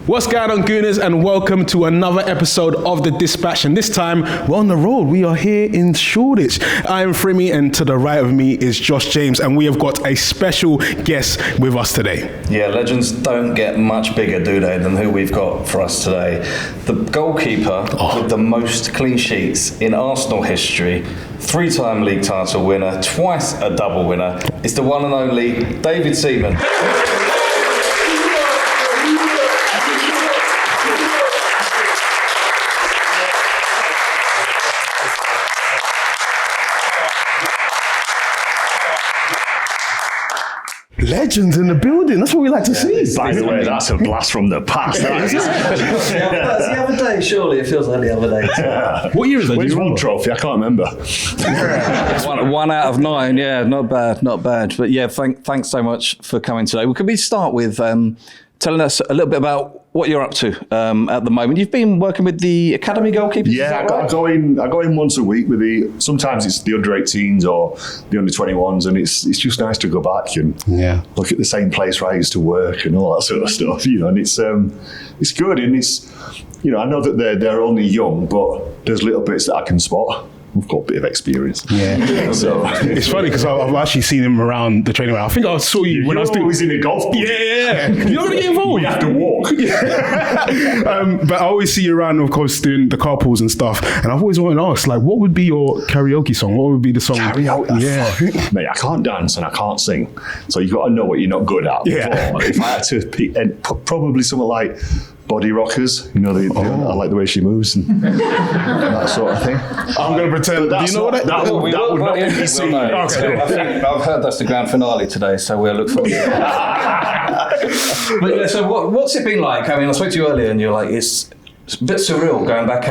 What's going on, Gooners, and welcome to another episode of The Dispatch. And this time, we're on the road. We are here in Shoreditch. I am Frimmy, and to the right of me is Josh James, and we have got a special guest with us today. Yeah, legends don't get much bigger, do they, than who we've got for us today. The goalkeeper with the most clean sheets in Arsenal history, 3-time league title winner, twice a double winner. It's the one and only David Seaman. Legends in the building. That's what we like to see. By the way, that's a blast from the past. That's the other day, surely. It feels like the other day. What year is that? Where's one trophy? I can't remember. one out of 9, yeah, not bad. But yeah, thanks so much for coming today. Well, could we start with telling us a little bit about what you're up to at the moment? You've been working with the academy goalkeepers. Yeah, I go in once a week with sometimes it's the under-18s or the under-21s, and it's just nice to go back and look at the same place where I used to work and all that sort of stuff, and it's good, and it's, I know that they're only young, but there's little bits that I can spot. We've got a bit of experience. Yeah. So it's funny because I've actually seen him around the training ground. I think I saw you when I was doing. Always in a golf ball. Yeah. You're not gonna get involved. We have to walk. But I always see you around, of course, doing the carpools and stuff. And I've always wanted to ask, what would be your karaoke song? What would be the song? Karaoke. Yeah. Mate, I can't dance and I can't sing, so you've got to know what you're not good at. Yeah. If I had to pick, probably something like Body Rockers, I like the way she moves and that sort of thing. I'm going to pretend. Do you know what that would not be seen. Okay. I think I've heard that's the grand finale today, so we'll look forward to it. But yeah, so what's it been like? I mean, I spoke to you earlier and you're like, it's a bit surreal going back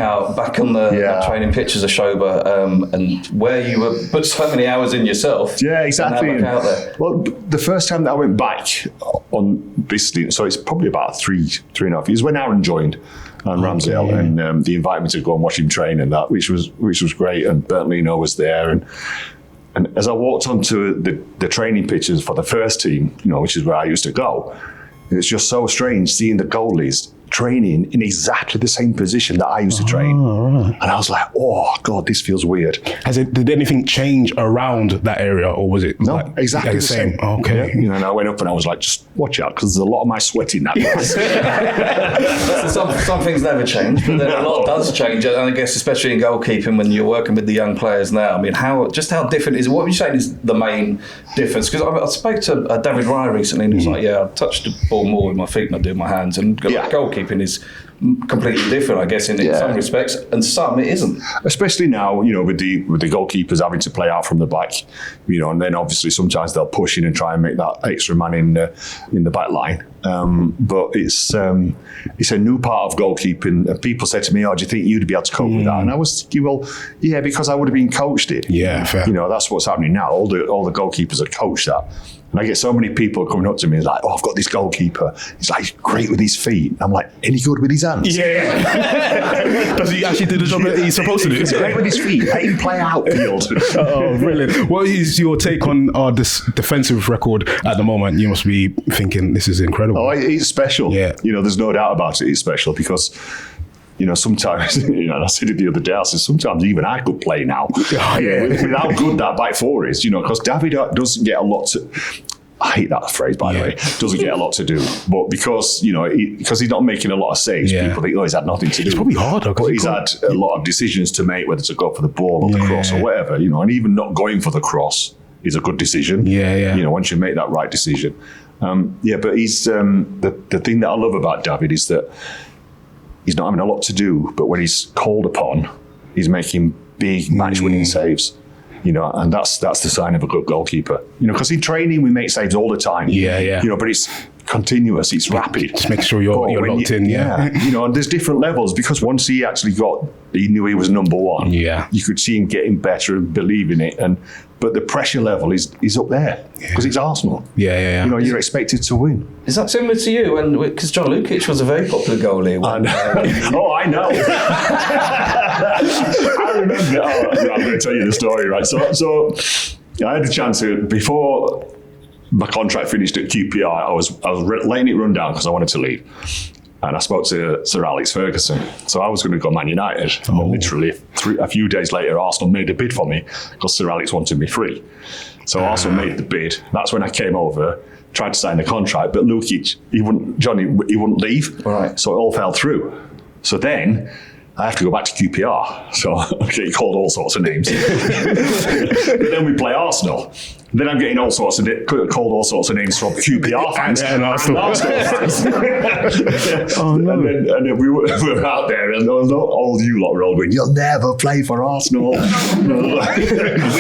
on the training pitch as a Shoba, and where you were put so many hours in yourself. Yeah, exactly. And out there. Well, the first time that I went back on this, so it's probably about three and a half years when Aaron joined and Ramsdale, and they invited me to go and watch him train and that, which was great. And Bertolino was there, and as I walked onto the training pitches for the first team, which is where I used to go, it's just so strange seeing the goalies training in exactly the same position that I used to train. Right. And I was like, oh God, this feels weird. Did anything change around that area, or was it exactly the same? Okay. Yeah. And I went up and I was like, just watch out, because there's a lot of my sweat in that glass. some things never change, but then a lot does change. And I guess especially in goalkeeping when you're working with the young players now. I mean, how different is, what would you say is the main difference? Because I spoke to David Rye recently, and he was like, I touched the ball more with my feet than I do with my hands, and goalkeeping is completely different, I guess, in some respects, and some it isn't. Especially now, with the goalkeepers having to play out from the back, and then obviously sometimes they'll push in and try and make that extra man in the back line. But it's a new part of goalkeeping. And people said to me, "Oh, do you think you'd be able to cope with that?" And I was, because I would have been coached it. Yeah, fair. That's what's happening now. All the goalkeepers are coached that. And I get so many people coming up to me like, "Oh, I've got this goalkeeper. He's like great with his feet." And I'm like, "Any good with his hands?" Yeah. Does he actually do the job that he's supposed to do? He's great with his feet. Let him play outfield. Oh, brilliant. What is your take on our defensive record at the moment? You must be thinking this is incredible. Oh, it's special. Yeah. There's no doubt about it. It's special because, sometimes, and I said it the other day, I said, sometimes even I could play now. With how good that back four is, because David doesn't get a lot to... I hate that phrase, by the way. Doesn't get a lot to do, but because he's not making a lot of saves, people think, he's had nothing to do. It's probably harder, but he's had a lot of decisions to make, whether to go for the ball or the cross or whatever. And even not going for the cross is a good decision. Once you make that right decision. But he's the thing that I love about David is that he's not having a lot to do, but when he's called upon, he's making big match-winning saves. And that's the sign of a good goalkeeper. Because in training we make saves all the time. But it's continuous, it's rapid. Just make sure you're locked in. And there's different levels, because once he knew he was number one. You could see him getting better and believing it. But the pressure level is up there because it's Arsenal. You're expected to win. Is that similar to you? Because John Lukic was a very popular goalie. I know. I remember. I'm going to tell you the story, right? So I had a chance before my contract finished at QPR. I was letting it run down because I wanted to leave. And I spoke to Sir Alex Ferguson. So I was going to go Man United. And then literally a few days later, Arsenal made a bid for me because Sir Alex wanted me free. So Arsenal made the bid. That's when I came over, tried to sign the contract, but Lukic, he wouldn't leave. Right. So it all fell through. So then I have to go back to QPR. So I'm getting called all sorts of names. But then we play Arsenal. Then I'm getting called all sorts of names from QPR fans and Arsenal fans. Oh, no. And then we were out there, and all you lot were all going, "You'll never play for Arsenal." We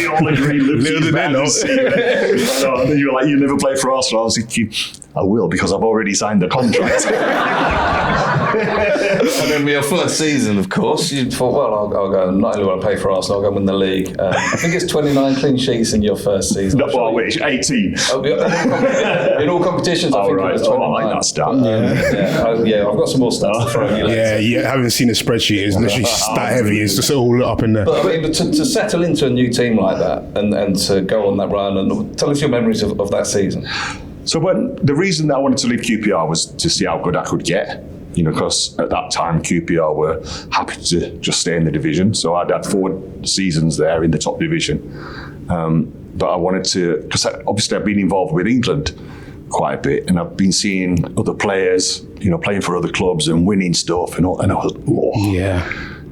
all agree. Lucy's bad. And then you were like, "You never play for Arsenal." I was thinking, "I will, because I've already signed the contract." And then your first season, of course, you thought, well, I'll go. Not only will I play for Arsenal, I'll go win the league. I think it's 29 clean sheets in your first season. No, well, wait, 18. In all competitions, I think it was 29. I like that stat. I've got some more stats to throw you later. Yeah, I haven't seen a spreadsheet. It's literally stat heavy. It's just all up in there. But I mean, to settle into a new team like that and to go on that run, and tell us your memories of that season. So the reason that I wanted to leave QPR was to see how good I could get. Because at that time QPR were happy to just stay in the division. So I'd had 4 seasons there in the top division. But I wanted to, because obviously I've been involved with England quite a bit, and I've been seeing other players, playing for other clubs and winning stuff, and I was,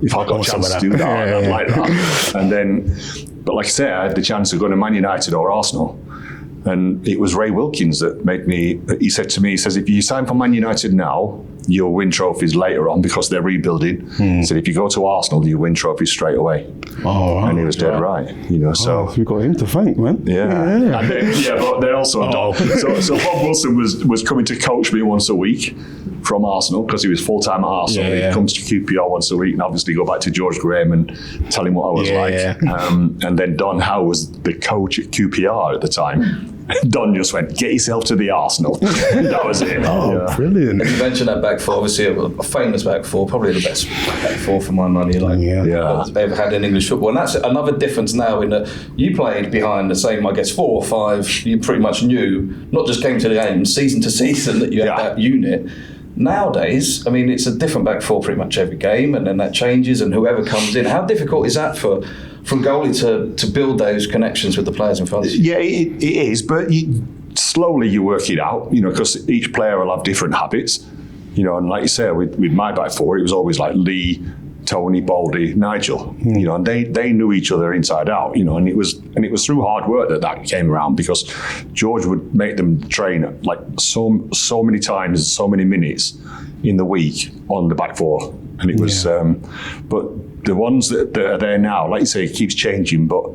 if I got a chance to do that, I'd like that. And then, but like I said, I had the chance of going to Man United or Arsenal. And it was Ray Wilkins that made me, he said to me, he says, if you sign for Man United now, you'll win trophies later on because they're rebuilding. He said, if you go to Arsenal, you win trophies straight away. Oh, wow. And he was dead right, so. We got him to thank, man. Yeah. And then, but then also, so Bob Wilson was coming to coach me once a week from Arsenal because he was full-time at Arsenal. He comes to QPR once a week, and obviously go back to George Graham and tell him what I was like. And then Don Howe was the coach at QPR at the time. Don just went, get yourself to the Arsenal. That was it. Brilliant. And you mentioned that back four, obviously a famous back four, probably the best back four for my money I've ever had in English football. And that's another difference now in that you played behind the same, 4 or 5, you pretty much knew, not just came to the game, season to season that you had that unit. Nowadays, I mean, it's a different back four pretty much every game, and then that changes, and whoever comes in. How difficult is that from goalie to build those connections with the players in front of you? Yeah, it is, but slowly you work it out, because each player will have different habits, and like you say, with my back four, it was always like Lee, Tony, Baldy, Nigel, and they knew each other inside out, and it was through hard work that came around, because George would make them train like so many times, so many minutes in the week on the back four, and it was, but the ones that are there now, like you say, it keeps changing, but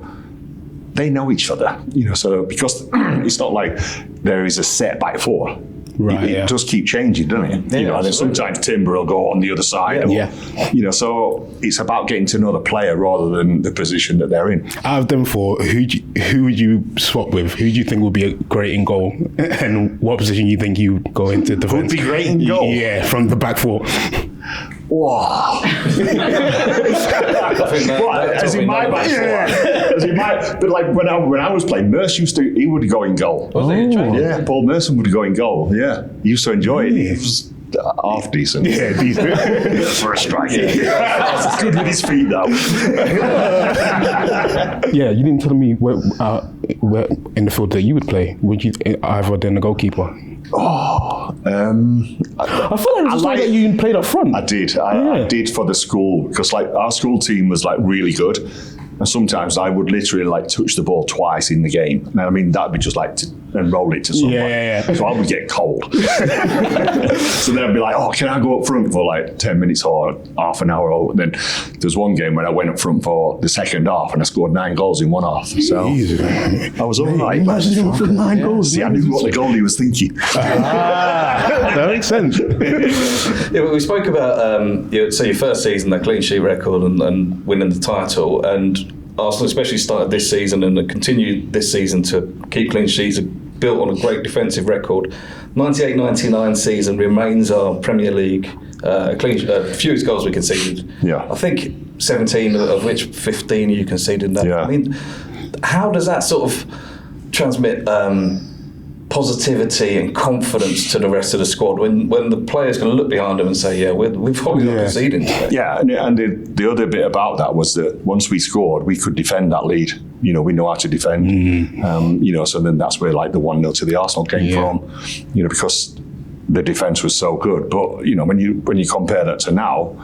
they know each other, so because it's not like there is a set back four. Right, it does keep changing, doesn't it? And then sometimes Timber will go on the other side. So it's about getting to know the player rather than the position that they're in. Out of them 4, who would you swap with? Who do you think would be great in goal? And what position you think you go into defence? Would be great in goal? Yeah, from the back 4. Wow. As in my back four. But like when I was playing, Merce he would go in goal. Yeah, Paul Merson would go in goal. Yeah, he used to enjoy it. He was half decent. Yeah, decent. For a striker. He's good with his feet though. Yeah, you didn't tell me where in the field that you would play. Would you either than the goalkeeper? I feel like that you played up front. I did. I did for the school, because like our school team was like really good, and sometimes I would literally like touch the ball twice in the game. And I mean, that'd be just like and roll it to someone. So I would get cold. So then I'd be like, oh, can I go up front for like 10 minutes or half an hour? Or then there's one game when I went up front for the second half and I scored 9 goals in one half. So I was all right. Imagine you for 9 goals. See, I knew what the goalie was thinking. That makes sense. We spoke about your first season, that clean sheet record and winning the title, and Arsenal especially started this season and continued this season to keep clean sheets, built on a great defensive record. 98-99 season remains our Premier League fewest goals we conceded. Yeah. I think 17 of which 15 you conceded. Yeah. I mean, how does that sort of transmit positivity and confidence to the rest of the squad when the players can look behind them and say, yeah, we're probably not conceding today. Yeah, and the other bit about that was that once we scored, we could defend that lead. We know how to defend. So then that's where like the 1-0 to the Arsenal came from. Because the defence was so good. But when you compare that to now,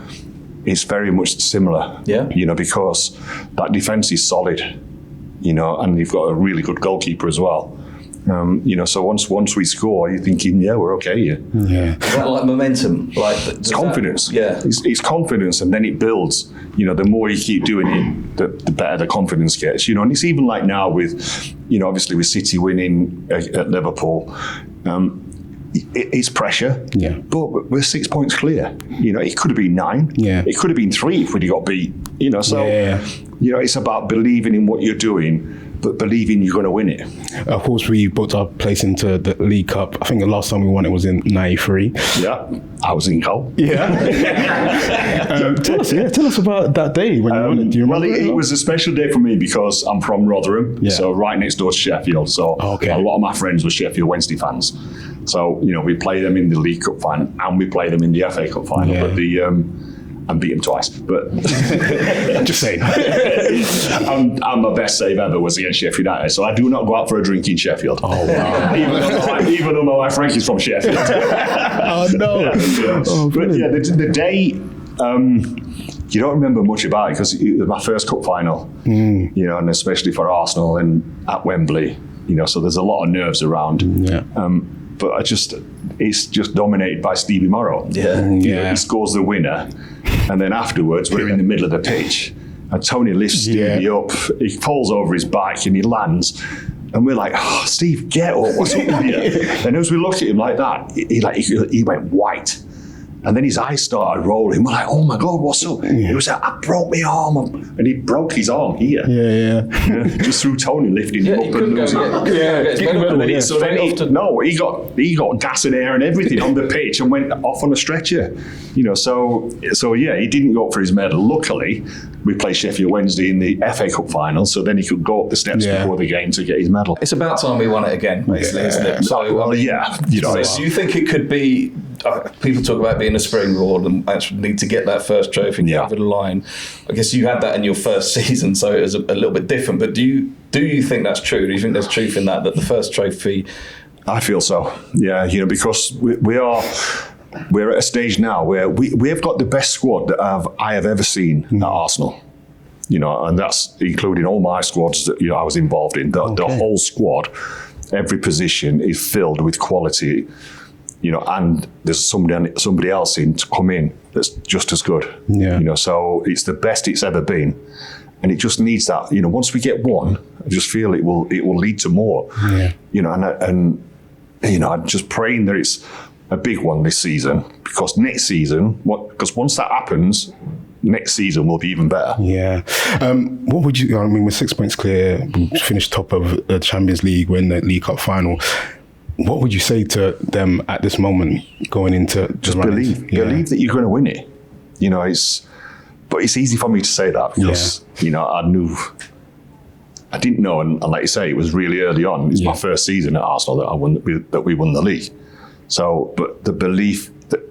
it's very much similar. Yeah. Because that defence is solid. And you've got a really good goalkeeper as well. So once we score, you're thinking, yeah, we're okay here. Yeah. Is that like momentum? It's confidence. Yeah. It's confidence, and then it builds. The more you keep doing it, the better the confidence gets. And it's even like now with, obviously with City winning at Liverpool, it's pressure. Yeah. But we're 6 points clear. It could have been 9. Yeah. It could have been 3 if we'd got beat. It's about believing in what you're doing, but believing you're going to win it. Of course, we booked our place into the League Cup. I think the last time we won it was in '93. Yeah, I was in goal. Yeah. Tell us about that day when you won it. Do you remember? Well, it was a special day for me because I'm from Rotherham, so right next door to Sheffield. So a lot of my friends were Sheffield Wednesday fans. So, we play them in the League Cup final and we play them in the FA Cup final. Yeah. But and beat them twice, but just saying. and my best save ever was against Sheffield United. So I do not go out for a drink in Sheffield. Oh wow! even though my wife Frankie's from Sheffield. Oh no! But the day. You don't remember much about it because it was my first cup final, and especially for Arsenal and at Wembley, so there's a lot of nerves around. Yeah. But it's just dominated by Stevie Morrow. Yeah. He scores the winner, and then afterwards we're in the middle of the pitch, and Tony lifts Stevie up. He falls over his bike and he lands, and we're like, "Oh, Steve, get up! What's up with you?" And as we looked at him like that, he went white. And then his eyes started rolling. We're like, oh my God, what's up? He was like, I broke my arm. And he broke his arm here. Just through Tony lifting him up. He couldn't go So then he got gas and air and everything on the pitch and went off on a stretcher. So he didn't go up for his medal. Luckily, we played Sheffield Wednesday in the FA Cup final, so then he could go up the steps before the game to get his medal. It's about time we won it again, basically, isn't it? So, do you think it could be... people talk about being a springboard and actually need to get that first trophy over the line. I guess you had that in your first season, so it was a little bit different. But do you think that's true? Do you think there's truth in that the first trophy? I feel so. Yeah, because we're at a stage now where we have got the best squad that I have ever seen at Arsenal. And that's including all my squads that I was involved in. The whole squad, every position is filled with quality. And there's somebody else in to come in that's just as good. Yeah. So it's the best it's ever been, and it just needs that. Once we get one, I just feel it will lead to more. Yeah. And I'm just praying that it's a big one this season, because next season, because once that happens, next season will be even better. Yeah. What would you? We're 6 points clear. We finished top of the Champions League. We're in the League Cup final. What would you say to them at this moment going into just believe that you're going to win it. But it's easy for me to say that because I didn't know, and like you say, it was really early on. It's my first season at Arsenal that we won the league. So, but the belief that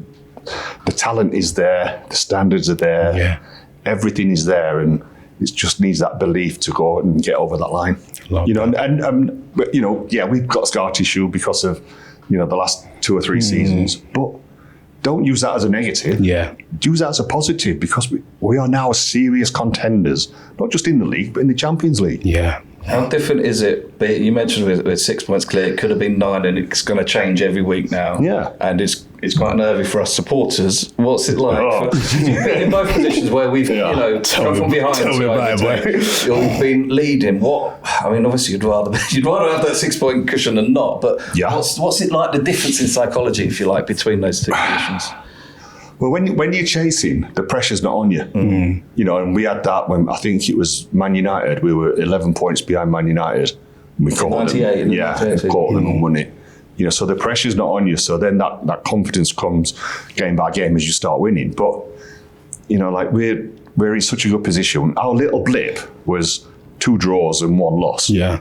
the talent is there, the standards are there, everything is there, and it just needs that belief to go and get over that line. We've got scar tissue because of, the last 2 or 3 seasons, but don't use that as a negative. Yeah. Use that as a positive, because we are now serious contenders, not just in the league, but in the Champions League. Yeah. How different is it? You mentioned with 6 points clear, it could have been 9, and it's going to change every week now. Yeah. And it's quite nervy for us supporters. What's it like? You've been in both positions where we've, come from behind. You've been leading. Obviously you'd rather have that 6 point cushion than not. But what's it like? The difference in psychology, if you like, between those two positions. Well, when you're chasing, the pressure's not on you. And we had that when I think it was Man United. We were 11 points behind Man United. We caught them. Caught them and won it. So the pressure's not on you. So then that confidence comes game by game as you start winning. But we're in such a good position. Our little blip was 2 draws and 1 loss. Yeah.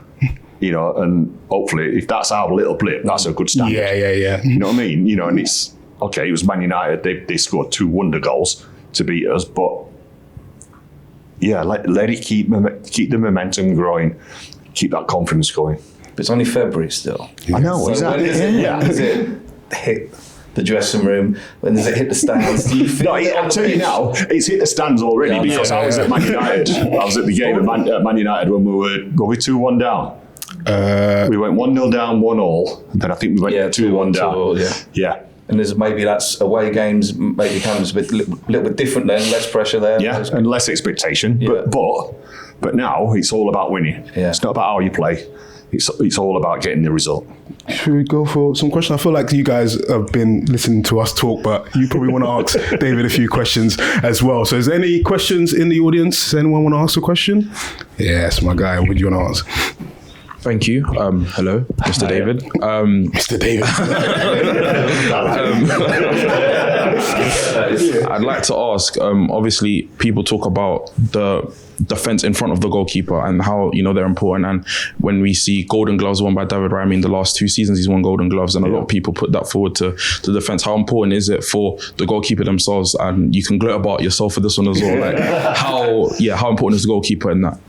you know, and hopefully if that's our little blip, that's a good standard. Yeah. You know what I mean? You know, and it's, okay, it was Man United, they scored 2 wonder goals to beat us, but yeah, let it keep the momentum growing, keep that confidence going. But it's only February still. I know, so exactly. When does it hit the dressing room? When does it hit the stands? Do you feel I'll tell you now, it's hit the stands already because I was at Man United. I was at the game at Man United when we were 2-1 down? We went 1-0 down, 1-1, and then I think we went 2-1 down. Yeah. And there's maybe that's away games, maybe comes a little bit different then, less pressure there. Yeah, and less expectation. Yeah. But now it's all about winning. Yeah. It's not about how you play. It's all about getting the result. Should we go for some questions? I feel like you guys have been listening to us talk, but you probably want to ask David a few questions as well. So is there any questions in the audience? Does anyone want to ask a question? Yes, my guy. What do you want to ask? Thank you. Hello, Mr. David. Mr. David. I'd like to ask, obviously, people talk about the defense in front of the goalkeeper and how, you know, they're important. And when we see Golden Gloves won by David Raya, in the last 2 seasons, he's won Golden Gloves, and a lot of people put that forward to defense. How important is it for the goalkeeper themselves? And you can gloat about yourself for this one as well. Like how important is the goalkeeper in that?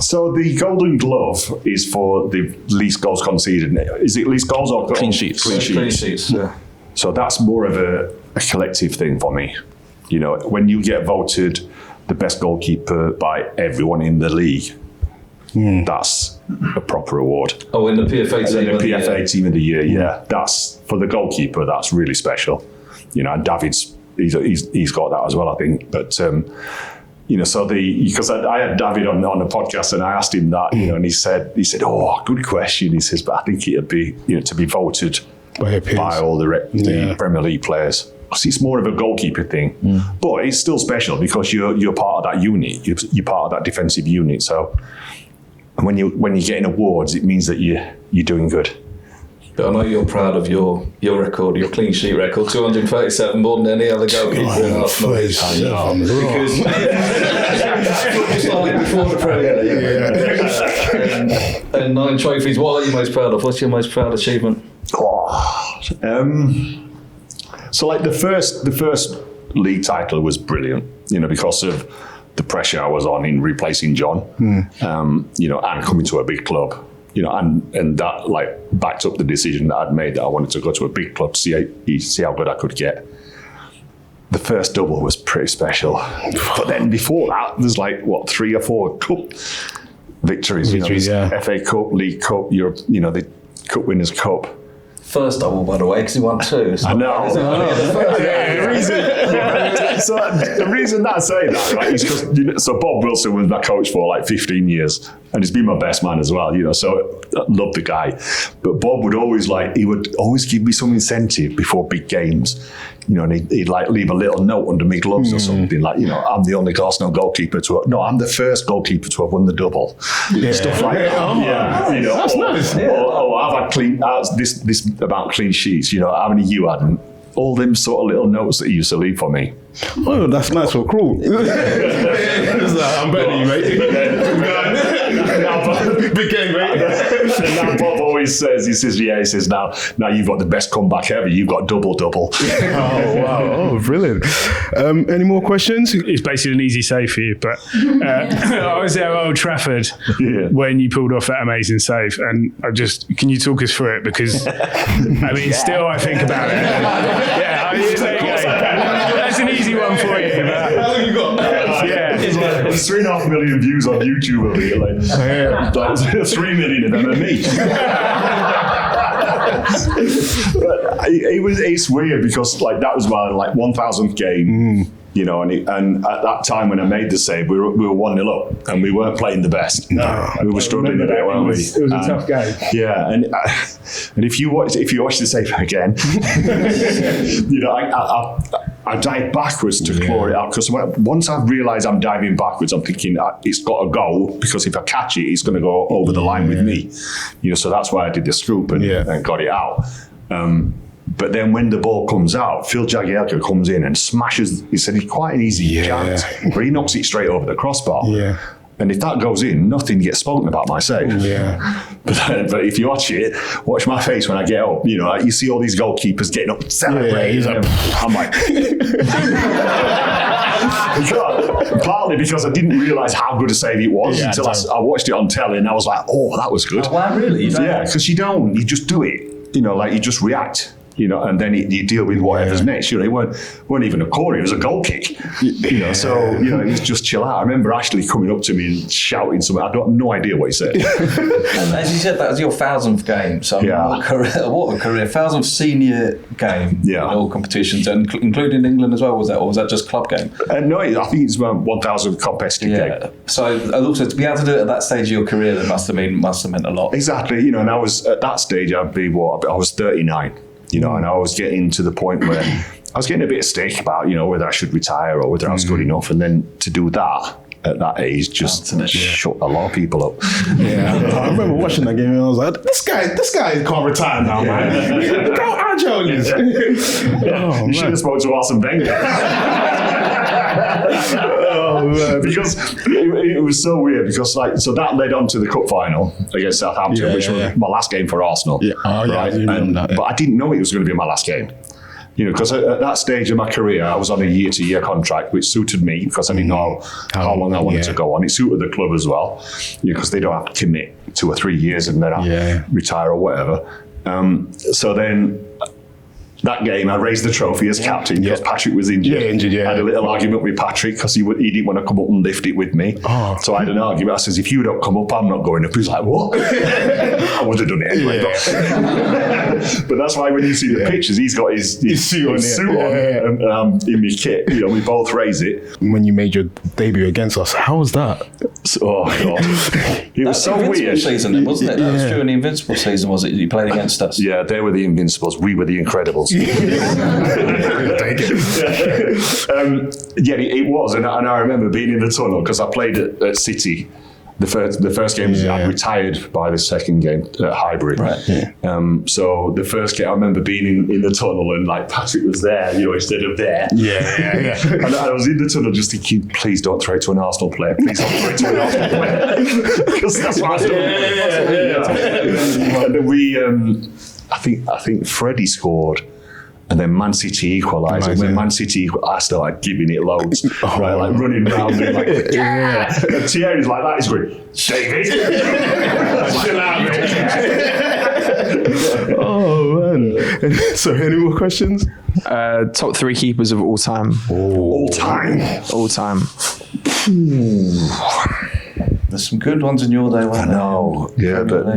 So the Golden Glove is for the least goals conceded. Is it least goals or clean sheets? Clean sheets. Yeah. So that's more of a collective thing for me. You know, when you get voted the best goalkeeper by everyone in the league, that's a proper award. Oh, in the PFA team in the PFA team of the year, yeah. That's for the goalkeeper. That's really special. You know, and David's he's got that as well, I think. But you know, so because I had David on the podcast and I asked him that, you know, and he said, oh, good question. He says, but I think it'd be, you know, to be voted by all the Premier League players. It's more of a goalkeeper thing, but it's still special because you're part of that unit. You're part of that defensive unit. So when you're getting awards, it means that you're doing good. But I know you're proud of your record, your clean sheet record, 237 more than any other goalkeeper in Arsenal. Because started before the Premier League. And 9 trophies. What are you most proud of? What's your most proud achievement? So like the first league title was brilliant, you know, because of the pressure I was on in replacing John, you know, and coming to a big club. You know, and that like backed up the decision that I'd made that I wanted to go to a big club to see how good I could get. The first double was pretty special, but then before that, there's like 3 or 4 cup victories. You know, FA Cup, League Cup, Europe. You know, the Cup Winners' Cup. First double, by the way, because he won 2. So I know. The reason that I say that, right, is because so Bob Wilson was my coach for like 15 years, and he's been my best man as well. You know, so I love the guy. But Bob would always give me some incentive before big games. You know, and he'd like leave a little note under my gloves or something like, you know, I'm the only Arsenal goalkeeper I'm the first goalkeeper to have won the double. Stuff like that. You know, that's nice. Or I've had this about clean sheets. You know, how many you had, and all them sort of little notes that he used to leave for me. Oh, that's nice for cruel. I'm betting you, mate. Big game, mate. Now Bob always says, he says, now you've got the best comeback ever. You've got double. Oh, wow. Oh, brilliant. Any more questions? It's basically an easy save for you, but I was there at Old Trafford when you pulled off that amazing save, and can you talk us through it? Because, I mean, still I think about it. That's an easy one for you. But, how long you got? There's 3.5 million views on YouTube of it. Like 3 million of them are me. It's weird because like that was my 1,000th game. You know, and at that time when I made the save, we were 1-0 up, and we weren't playing the best. No, we were struggling a bit, weren't we? It was a tough game. Yeah, and if you watch the save again, you know, I dive backwards to claw it out, because once I've realised I'm diving backwards, I'm thinking it's got to go, because if I catch it, it's going to go over the line with me. You know, so that's why I did the scoop and got it out. But then when the ball comes out, Phil Jagielka comes in and smashes. He said it's quite an easy chance, but he knocks it straight over the crossbar. Yeah. And if that goes in, nothing gets spoken about my save. Yeah. But if you watch my face when I get up, you know, like you see all these goalkeepers getting up, celebrating. Yeah, I'm like, partly because I didn't realise how good a save it was until I watched it on telly, and I was like, oh, that was good. Oh, wow, really? Yeah, because you just do it. You know, like you just react. You know, and then you deal with whatever's next. You know, it weren't even a corner; it was a goal kick. You know, so you know, it was just chill out. I remember Ashley coming up to me and shouting something. I have no idea what he said. And as you said, that was your 1,000th game. So what a career! 1,000th senior game in all competitions, and including England as well. Or was that just club game? No, I think it's around 1,000 competitive game. So also to be able to do it at that stage of your career, that must have meant a lot. Exactly. You know, and I was at that stage. I was 39. You know, and I was getting to the point where I was getting a bit of stick about, you know, whether I should retire or whether I was good enough. And then to do that at that age just shut a lot of people up. Yeah, I remember watching that game and I was like, this guy can't retire now, man. Look how agile he is. You should have spoken to Arsene Wenger. Because it was so weird because so that led on to the cup final against Southampton, which was my last game for Arsenal. Yeah. Oh, right? But I didn't know it was going to be my last game. You know, because at that stage of my career, I was on a year-to-year contract, which suited me because I didn't know how long I wanted to go on. It suited the club as well, because they don't have to commit 2 or 3 years and then I retire or whatever. So then that game, I raised the trophy as captain because Patrick was injured. I had a little argument with Patrick because he didn't want to come up and lift it with me. So I had an argument. I says, if you don't come up, I'm not going up. He's like, what? I would have done it anyway. But that's why when you see the pictures, he's got his suit on and in my kit. You know, we both raise it. When you made your debut against us, how was that? Oh, God. It was so weird. Season, then, wasn't it? That was during the Invincible season, was it? You played against us. Yeah, they were the Invincibles. We were the Incredibles. It was, and I remember being in the tunnel because I played at City. The first game I retired by the second game at Highbury. Right. So the first game I remember being in the tunnel and like Patrick was there, you know, instead of there. And I was in the tunnel just thinking, please don't throw it to an Arsenal player. Please don't throw it to an Arsenal player because that's what I done. And then we, I think Freddie scored. And then Man City equalised. And when Man City I started giving it loads. Right, like running around and like, And Thierry's like that. He's going, David! Chill out, mate. Oh, man. So, any more questions? Top 3 keepers of all time. All time? All time. There's some good ones in your day, weren't there? I know. Yeah, but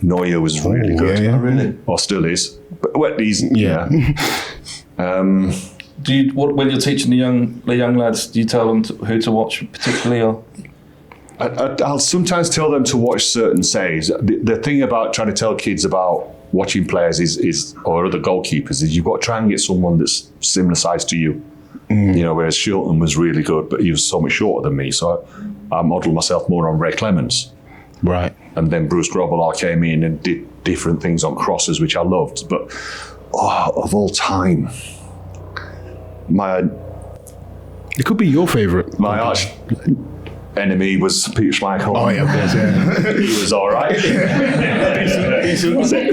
Neuer was really good. Yeah. Really? Or still is. But he's Do you, when you're teaching the young lads, do you tell them who to watch particularly, or? I'll sometimes tell them to watch certain saves. The thing about trying to tell kids about watching players is or other goalkeepers is you've got to try and get someone that's similar size to you. You know, whereas Shilton was really good, but he was so much shorter than me. So I modelled myself more on Ray Clements. Right. And then Bruce Grobbelaar came in and did different things on crosses, which I loved. But of all time, it could be your favourite. My arch enemy was Peter Schmeichel. Oh, yeah, of course, yeah. He was all right.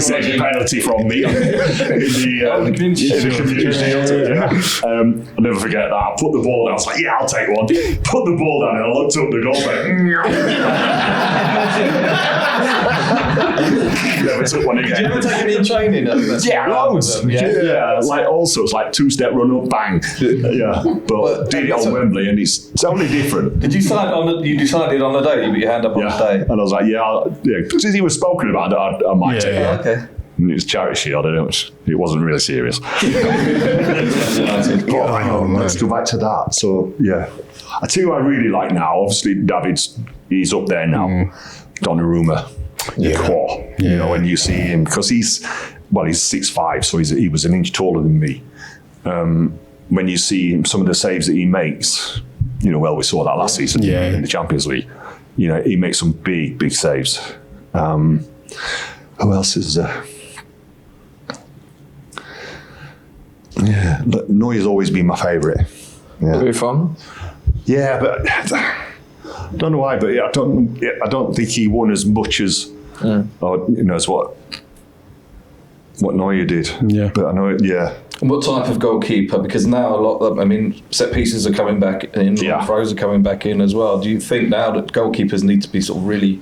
Second penalty from me in the community shield. I'll never forget that. I put the ball down. I was like, yeah, I'll take one. Put the ball down and I looked up the goalkeeper. Never took one again. Did you ever take any in training? Yeah, loads. Yeah, like also it's like 2-step run up, bang. Yeah, but did it on Wembley and it's totally different. Did you you decided on the day? You put your hand up on the day? And I was like, because he was spoken about, I might take it. Okay. And it was Charity Shield, it wasn't really serious. Let's go back to that. So, yeah. I tell you what I really like now, obviously he's up there now. Donnarumma. You know, when you see him, because he's 6'5", so he was an inch taller than me. When you see him, some of the saves that he makes, you know, we saw that last season in the Champions League. You know, he makes some big saves. Who else is there? Yeah, Neuer's always been my favourite. Yeah. Buffon? Yeah, but don't know why, but I don't think he won as much as, as what Neuer did. Yeah. But I know it. Yeah. And what type of goalkeeper? Because now a lot of, set pieces are coming back in, throws are coming back in as well. Do you think now that goalkeepers need to be sort of really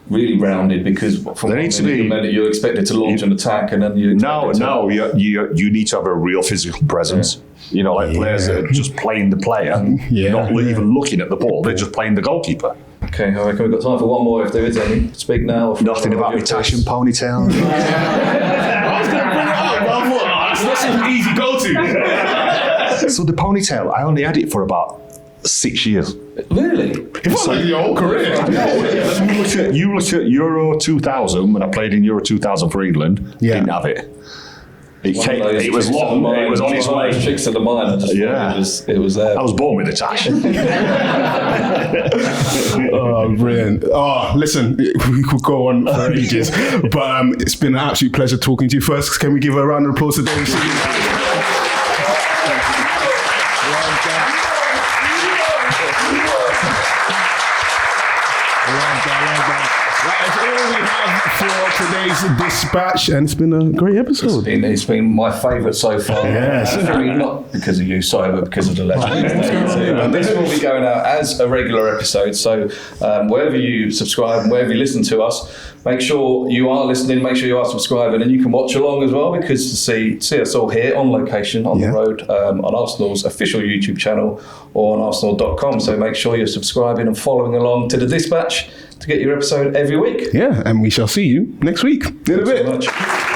rounded, because from they need to be, you're expected to launch an attack, and then you need to have a real physical presence. Players that are just playing the player, not even looking at the ball. They're just playing the goalkeeper. Okay, I reckon we've got time for one more if there is any. Speak now. Nothing about my tash and ponytail. I was going to bring it up. That's an easy go-to. So the ponytail, I only had it for about 6 years. Really? It was like your whole career. You look at Euro 2000, when I played in Euro 2000 for England, didn't have it. It was long, it was on its way. Tricks of the mind, I just thought it was there. I was born with a tash. Oh, brilliant. Oh, listen, we could go on for ages, but it's been an absolute pleasure talking to you. First, can we give a round of applause to David Seaman? Today's dispatch, and it's been a great episode. It's been my favourite so far. Yes. Not because of you, sorry, but because of the legend. But this will be going out as a regular episode, so wherever you subscribe and wherever you listen to us, make sure you are listening, make sure you are subscribing, and you can watch along as well, because to see us all here on location, on the road, on Arsenal's official YouTube channel or on arsenal.com. So make sure you're subscribing and following along to the dispatch to get your episode every week. Yeah, and we shall see you next week. In a bit. Thanks so much.